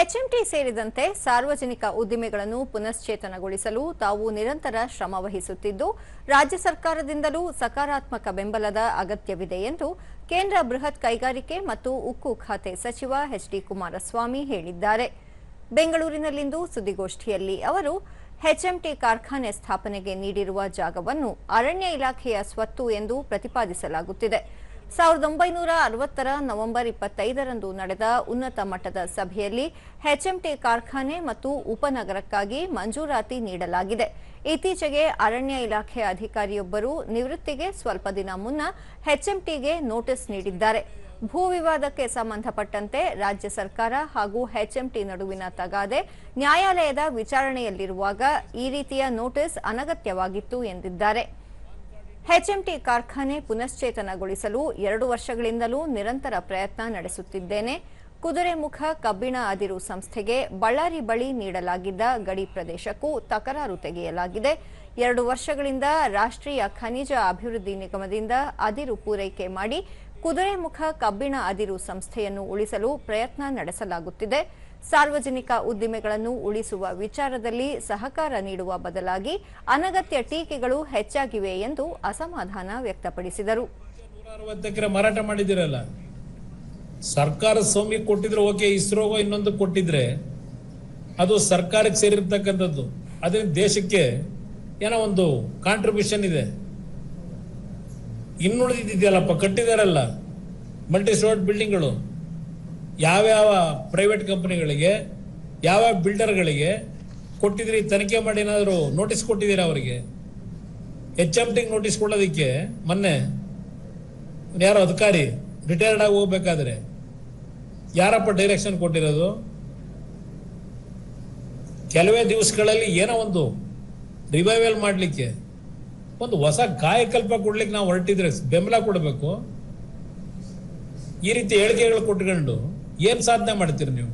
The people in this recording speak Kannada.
ಎಚ್ಎಂಟಿ ಸೇರಿದಂತೆ ಸಾರ್ವಜನಿಕ ಉದ್ದಿಮೆಗಳನ್ನು ಪುನಶ್ಚೇತನಗೊಳಿಸಲು ತಾವು ನಿರಂತರ ಶ್ರಮ ವಹಿಸುತ್ತಿದ್ದು ರಾಜ್ಯ ಸರ್ಕಾರದಿಂದಲೂ ಸಕಾರಾತ್ಮಕ ಬೆಂಬಲದ ಅಗತ್ಯವಿದೆ ಎಂದು ಕೇಂದ್ರ ಬೃಹತ್ ಕೈಗಾರಿಕೆ ಮತ್ತು ಉಕ್ಕು ಖಾತೆ ಸಚಿವ ಎಚ್.ಡಿ. ಕುಮಾರಸ್ವಾಮಿ ಹೇಳಿದ್ದಾರೆ. ಬೆಂಗಳೂರಿನಲ್ಲಿಂದು ಸುದ್ದಿಗೋಷ್ಠಿಯಲ್ಲಿ ಅವರು ಎಚ್ಎಂಟಿ ಕಾರ್ಖಾನೆ ಸ್ಥಾಪನೆಗೆ ನೀಡಿರುವ ಜಾಗವನ್ನು ಅರಣ್ಯ ಇಲಾಖೆಯ ಸ್ವತ್ತು ಎಂದು ಪ್ರತಿಪಾದಿಸಲಾಗುತ್ತಿದೆ. 1960ರ ನವೆಂಬರ್ 25ರಂದು ನಡೆದ ಉನ್ನತ ಮಟ್ಟದ ಸಭೆಯಲ್ಲಿ ಎಚ್ಎಂಟಿ ಕಾರ್ಖಾನೆ ಮತ್ತು ಉಪನಗರಕ್ಕಾಗಿ ಮಂಜೂರಾತಿ ನೀಡಲಾಗಿದೆ. ಇತ್ತೀಚೆಗೆ ಅರಣ್ಯ ಇಲಾಖೆ ಅಧಿಕಾರಿಯೊಬ್ಬರು ನಿವೃತ್ತಿಗೆ ಸ್ವಲ್ಪ ದಿನ ಮುನ್ನ ಎಚ್ಎಂಟಿಗೆ ನೋಟಿಸ್ ನೀಡಿದ್ದಾರೆ. ಭೂ ವಿವಾದಕ್ಕೆ ಸಂಬಂಧಪಟ್ಟಂತೆ ರಾಜ್ಯ ಸರ್ಕಾರ ಹಾಗೂ ಎಚ್ಎಂಟಿ ನಡುವಿನ ತಗಾದೆ ನ್ಯಾಯಾಲಯದ ವಿಚಾರಣೆಯಲ್ಲಿರುವಾಗ ಈ ರೀತಿಯ ನೋಟಿಸ್ ಅನಗತ್ಯವಾಗಿತ್ತು ಎಂದಿದ್ದಾರೆ. ಎಚ್ಎಂಟಿ ಕಾರ್ಖಾನೆ ಪುನಶ್ಚೇತನಗೊಳಿಸಲು 2 ವರ್ಷಗಳಿಂದಲೂ ನಿರಂತರ ಪ್ರಯತ್ನ ನಡೆಸುತ್ತಿದ್ದೇನೆ. ಕುದುರೆಮುಖ ಕಬ್ಬಿಣ ಅದಿರು ಸಂಸ್ಥೆಗೆ ಬಳ್ಳಾರಿ ಬಳಿ ನೀಡಲಾಗಿದ್ದ ಗಡಿ ಪ್ರದೇಶಕ್ಕೂ ತಕರಾರು ತೆಗೆಯಲಾಗಿದೆ. 2 ವರ್ಷಗಳಿಂದ ರಾಷ್ಟ್ರೀಯ ಖನಿಜ ಅಭಿವೃದ್ಧಿ ನಿಗಮದಿಂದ ಅದಿರು ಪೂರೈಕೆ ಮಾಡಿ ಕುದುರೆಮುಖ ಕಬ್ಬಿಣ ಅದಿರು ಸಂಸ್ಥೆಯನ್ನು ಉಳಿಸಲು ಪ್ರಯತ್ನ ನಡೆಸಲಾಗುತ್ತಿದೆ. ಸಾರ್ವಜನಿಕ ಉದ್ದಿಮೆಗಳನ್ನು ಉಳಿಸುವ ವಿಚಾರದಲ್ಲಿ ಸಹಕಾರ ನೀಡುವ ಬದಲಾಗಿ ಅನಗತ್ಯ ಟೀಕೆಗಳು ಹೆಚ್ಚಾಗಿವೆ ಎಂದು ಅಸಮಾಧಾನ ವ್ಯಕ್ತಪಡಿಸಿದರು. 160 ಎಕರೆ ಮಾರಾಟ ಮಾಡಿದಿರಲ್ಲ, ಸರ್ಕಾರ ಸ್ವಾಮಿ ಕೊಟ್ಟಿದ್ರೆ ಓಕೆ, ಇಸ್ರೋಗೋ ಇನ್ನೊಂದು ಕೊಟ್ಟಿದ್ರೆ ಅದು ಸರ್ಕಾರಕ್ಕೆ ಸೇರಿರ್ತಕ್ಕಂಥದ್ದು. ಅದರಿಂದ ದೇಶಕ್ಕೆ ಏನೋ ಒಂದು ಕಾಂಟ್ರಿಬ್ಯೂಷನ್ ಇದೆ. ಇನ್ನುಳಿದಿದೆಯಲ್ಲಪ್ಪ, ಕಟ್ಟಿದಾರಲ್ಲ ಮಲ್ಟಿ ಸ್ಟೋರ್ಡ್ ಬಿಲ್ಡಿಂಗ್ಗಳು, ಯಾವ್ಯಾವ ಪ್ರೈವೇಟ್ ಕಂಪನಿಗಳಿಗೆ ಯಾವ್ಯಾವ ಬಿಲ್ಡರ್ಗಳಿಗೆ ಕೊಟ್ಟಿದ್ರಿ, ತನಿಖೆ ಮಾಡಿ ಏನಾದರೂ ನೋಟಿಸ್ ಕೊಟ್ಟಿದ್ದೀರಾ ಅವರಿಗೆ? ಎಚ್ಎಂಟಿ ನೋಟಿಸ್ ಕೊಡೋದಕ್ಕೆ ಮೊನ್ನೆ ಯಾರೋ ಅಧಿಕಾರಿ ರಿಟೈರ್ಡ್ ಆಗಿ ಹೋಗ್ಬೇಕಾದ್ರೆ ಯಾರಪ್ಪ ಡೈರೆಕ್ಷನ್ ಕೊಟ್ಟಿರೋದು? ಕೆಲವೇ ದಿವಸಗಳಲ್ಲಿ ಏನೋ ಒಂದು ರಿವೈವಲ್ ಮಾಡಲಿಕ್ಕೆ, ಒಂದು ಹೊಸ ಕಾಯಕಲ್ಪ ಕೊಡ್ಲಿಕ್ಕೆ ನಾವು ಹೊರಟಿದ್ರೆ ಬೆಂಬಲ ಕೊಡಬೇಕು. ಈ ರೀತಿ ಹೇಳಿಕೆಗಳು ಕೊಟ್ಕೊಂಡು ಏನ್ ಸಾಧನೆ ಮಾಡ್ತೀರಿ ನೀವು?